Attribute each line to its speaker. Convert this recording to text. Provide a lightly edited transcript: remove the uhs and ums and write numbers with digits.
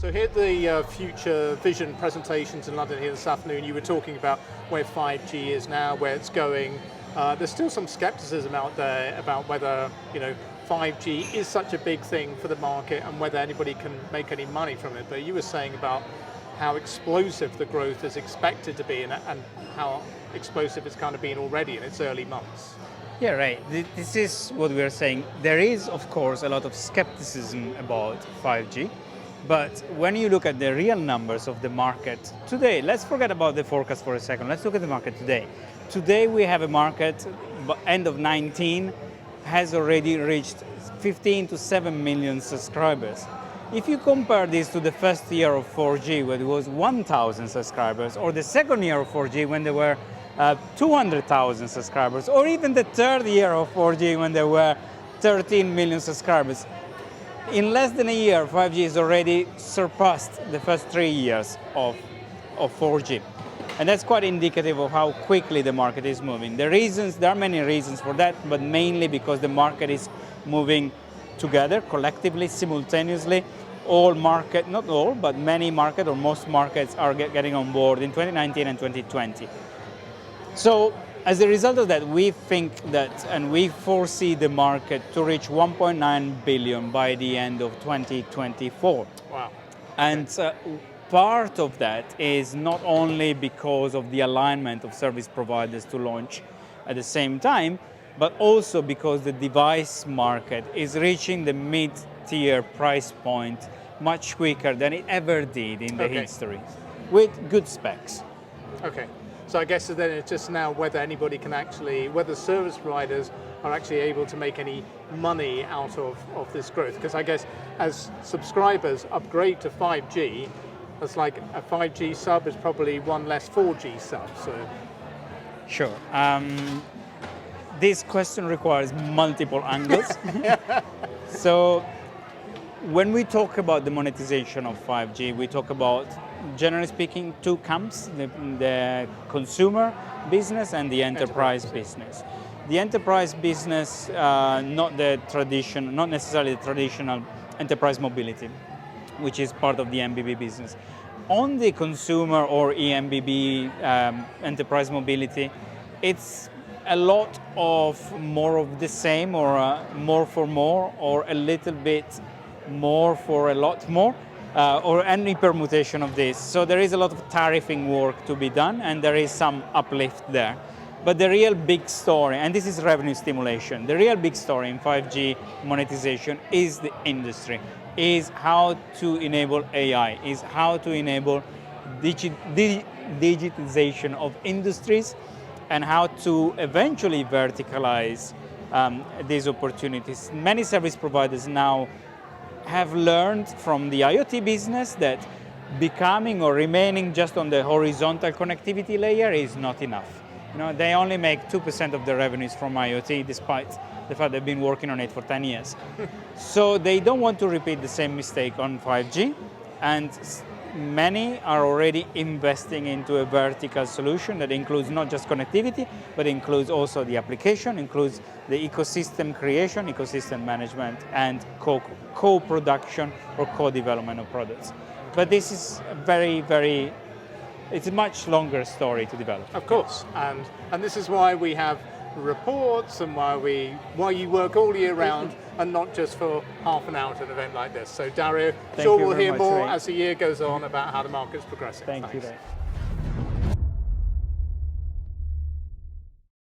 Speaker 1: So here at the Future Vision presentations in London here this afternoon, you were talking about where 5G is now, where it's going. There's still some skepticism out there about whether 5G is such a big thing for the market and whether anybody can make any money from it. But you were saying about how explosive the growth is expected to be and how explosive it's kind of been already in its early months.
Speaker 2: Yeah, right. This is what we are saying. There is, of course, a lot of skepticism about 5G. But when you look at the real numbers of the market today, let's forget about the forecast for a second. Let's look at the market today. Today we have a market, end of 19, has already reached 15 to 7 million subscribers. If you compare this to the first year of 4G, when it was 1,000 subscribers, or the second year of 4G, when there were 200,000 subscribers, or even the third year of 4G, when there were 13 million subscribers, in less than a year, 5G has already surpassed the first 3 years of 4G. And that's quite indicative of how quickly the market is moving. There are many reasons for that, but mainly because the market is moving together, collectively, simultaneously. Not all, but many markets or most markets are getting on board in 2019 and 2020. So, as a result of that, we think that, and we foresee the market to reach 1.9 billion by the end of 2024.
Speaker 1: Wow.
Speaker 2: And part of that is not only because of the alignment of service providers to launch at the same time, but also because the device market is reaching the mid-tier price point much quicker than it ever did in the history, with good specs.
Speaker 1: Okay. So I guess then it's just now whether anybody can whether service providers are actually able to make any money out of this growth. Because I guess as subscribers upgrade to 5G, it's like a 5G sub is probably one less 4G sub. So.
Speaker 2: Sure. This question requires multiple angles. So when we talk about the monetization of 5G, we talk about, generally speaking, two camps, the consumer business and the enterprise business. The enterprise business, not necessarily the traditional enterprise mobility, which is part of the MBB business. On the consumer or EMBB enterprise mobility, it's a lot of more of the same, or more for more, or a little bit more for a lot more, or any permutation of this. So there is a lot of tariffing work to be done, and there is some uplift there. But the real big story, and this is revenue stimulation, the real big story in 5G monetization is the industry, is how to enable AI, is how to enable digitization of industries, and how to eventually verticalize these opportunities. Many service providers now have learned from the IoT business that becoming or remaining just on the horizontal connectivity layer is not enough. They only make 2% of their revenues from IoT, despite the fact they've been working on it for 10 years. So they don't want to repeat the same mistake on 5G, and many are already investing into a vertical solution that includes not just connectivity, but includes also the application, includes the ecosystem creation, ecosystem management, and co-production or co-development of products. But this is it's a much longer story to develop.
Speaker 1: Of course, and this is why we have reports and why you work all year round and not just for half an hour at an event like this. So Dario, sure we'll hear more as the year goes on about how the market's progressing.
Speaker 2: Thank you.